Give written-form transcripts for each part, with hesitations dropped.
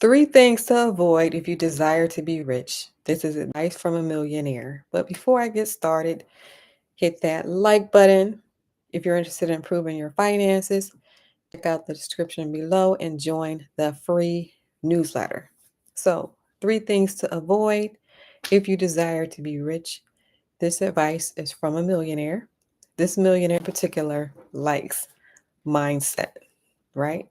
Three things to avoid if you desire to be rich. This is advice from a millionaire. But before I get started, hit that like button. If you're interested in improving your finances, check out the description below and join the free newsletter. So, three things to avoid if you desire to be rich. This advice is from a millionaire. This millionaire in particular likes mindset, right?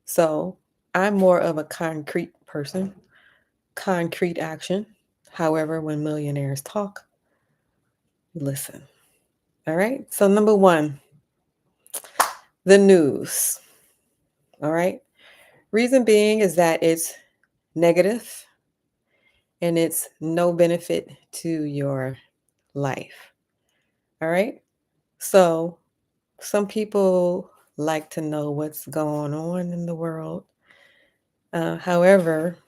So, I'm more of a concrete person, concrete action. However, when millionaires talk, listen. All right. So, number one, the news. All right. Reason being is that it's negative and it's no benefit to your life. All right. So, some people like to know what's going on in the world. However,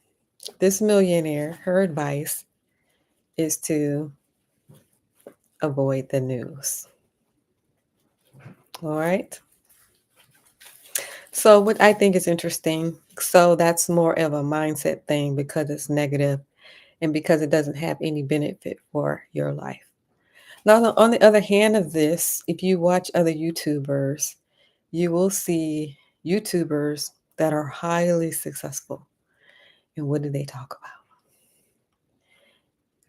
this millionaire, her advice is to avoid the news. All right. So, what I think is interesting, so that's more of a mindset thing because it's negative and because it doesn't have any benefit for your life. Now, on the other hand of this, if you watch other YouTubers, you will see YouTubers that are highly successful. And what do they talk about?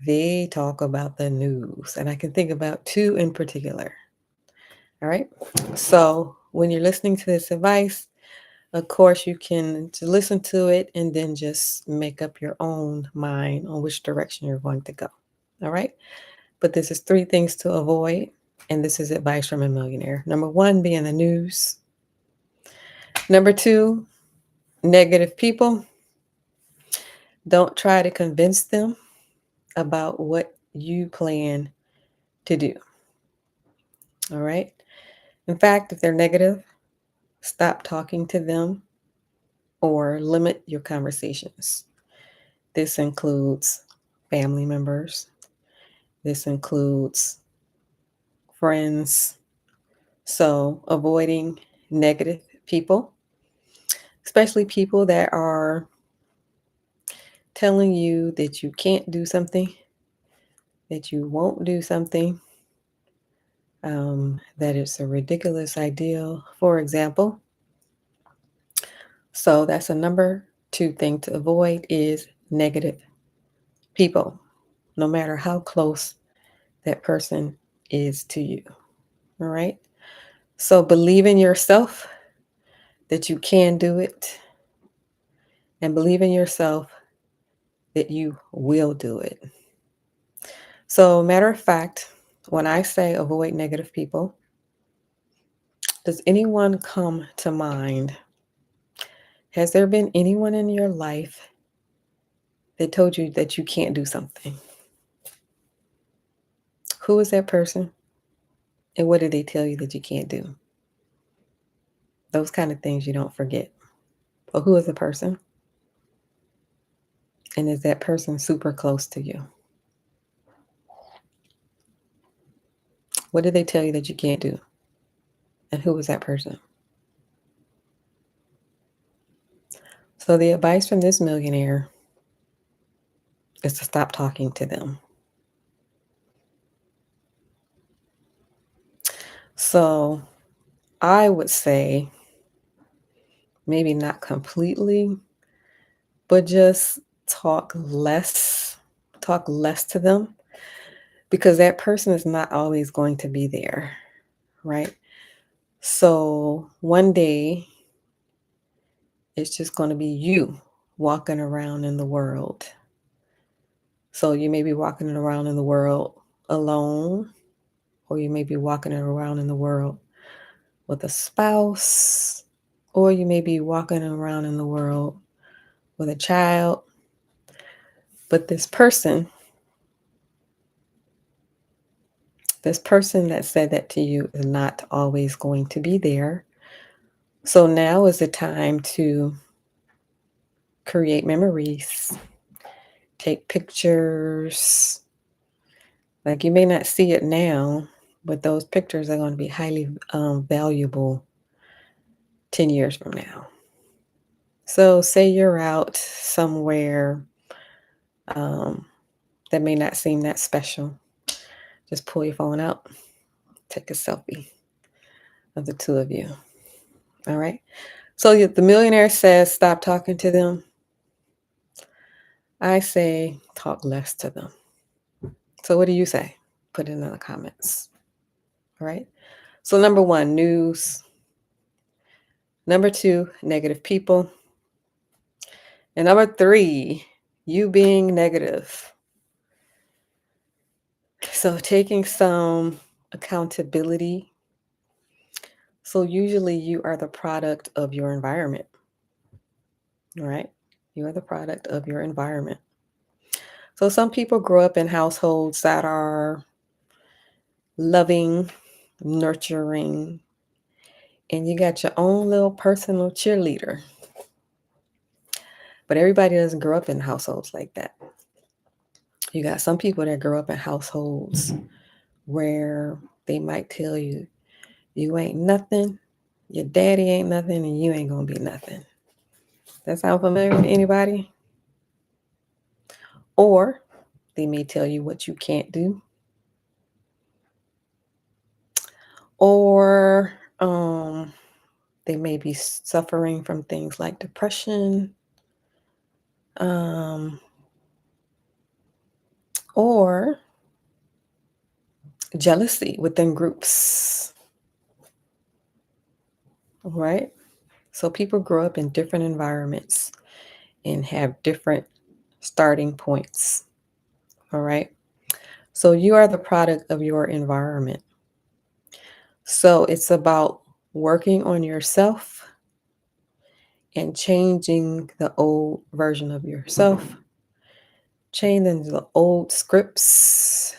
They talk about the news. And I can think about two in particular. All right. So, when you're listening to this advice, of course, you can listen to it and then just make up your own mind on which direction you're going to go. All right. But this is three things to avoid. And this is advice from a millionaire. Number one, being the news. Number two, negative people. Don't try to convince them about what you plan to do. All right. In fact, if they're negative, stop talking to them or limit your conversations. This includes family members. This includes friends. So, avoiding negative people, especially people that are telling you that you can't do something, that you won't do something, that it's a ridiculous ideal, for example. So, that's a number two thing to avoid is negative people, no matter how close that person is to you. All right. So, believe in yourself that you can do it and believe in yourself that you will do it. So, matter of fact, when I say avoid negative people, does anyone come to mind? Has there been anyone in your life that told you that you can't do something? Who is that person? And what did they tell you that you can't do? Those kind of things you don't forget. But who is the person? And is that person super close to you? What did they tell you that you can't do? And who was that person? So the advice from this millionaire is to stop talking to them. So I would say maybe not completely, but just talk less to them because that person is not always going to be there, right? So one day it's just going to be you walking around in the world. So you may be walking around in the world alone, or you may be walking around in the world with a spouse, or you may be walking around in the world with a child. But this person that said that to you is not always going to be there. So now is the time to create memories, take pictures. Like you may not see it now, but those pictures are going to be highly valuable 10 years from now. So, say you're out somewhere um, that may not seem that special. Just pull your phone out, take a selfie of the two of you. All right. So, the millionaire says, stop talking to them. I say, talk less to them. So, what do you say? Put it in the comments. All right. So, number one, news. Number two, negative people. And number three, you being negative. So, taking some accountability. So, usually you are the product of your environment, right? You are the product of your environment. So, some people grow up in households that are loving, nurturing, and you got your own little personal cheerleader. But everybody doesn't grow up in households like that. You got some people that grow up in households where they might tell you, you ain't nothing, your daddy ain't nothing, and you ain't gonna be nothing. That sound familiar to anybody? Or they may tell you what you can't do. Or they may be suffering from things like depression, or jealousy within groups, right? So people grow up in different environments and have different starting points, all right? So you are the product of your environment. So it's about working on yourself and changing the old version of yourself, changing the old scripts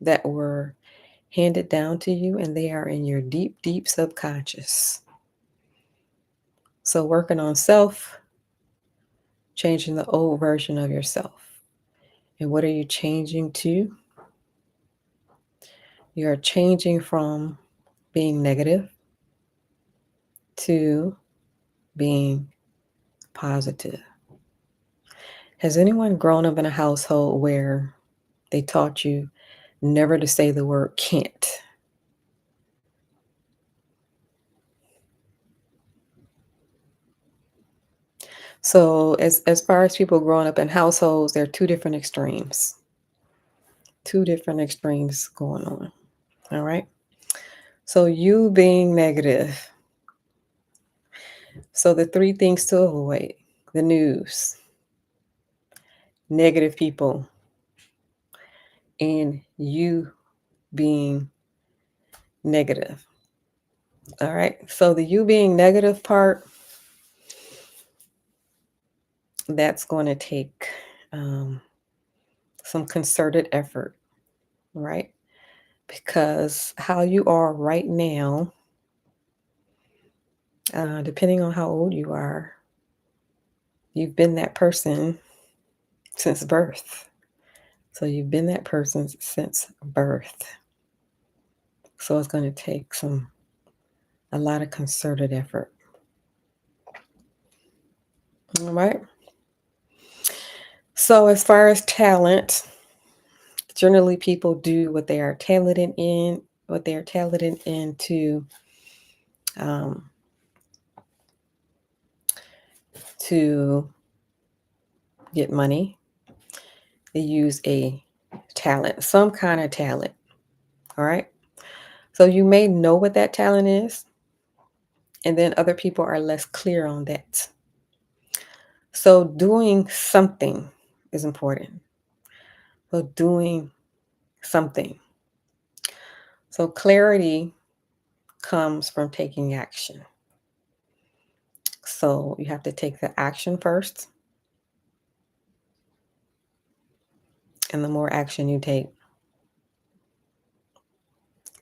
that were handed down to you, and they are in your deep, deep subconscious. So working on self, changing the old version of yourself. And what are you changing to? You're changing from being negative to being positive. Has anyone grown up in a household where they taught you never to say the word can't? So as far as people growing up in households, there are two different extremes. Two different extremes going on. All right. So you being negative. So the three things to avoid: the news, negative people, and you being negative. All right. So the you being negative part, that's going to take some concerted effort, right? Because how you are right now, depending on how old you are, you've been that person since birth. So you've been that person since birth. So it's going to take a lot of concerted effort. All right. So as far as talent, generally people do what they are talented in, um, to get money. They use a talent, some kind of talent. All right. So you may know what that talent is, and then other people are less clear on that. So doing something is important. So doing something. So clarity comes from taking action. So you have to take the action first. And the more action you take,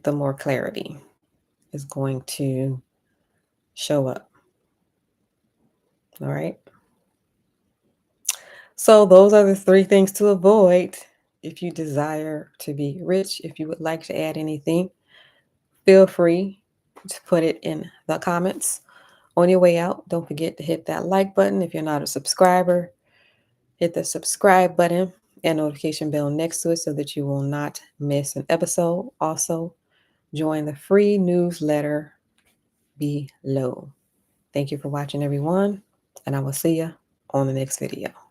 the more clarity is going to show up. All right. So those are the three things to avoid if you desire to be rich. If you would like to add anything, feel free to put it in the comments, On your way out, don't forget to hit that like button. If you're not a subscriber, hit the subscribe button and notification bell next to it so that you will not miss an episode. Also, join the free newsletter below. Thank you for watching, everyone, and I will see you on the next video.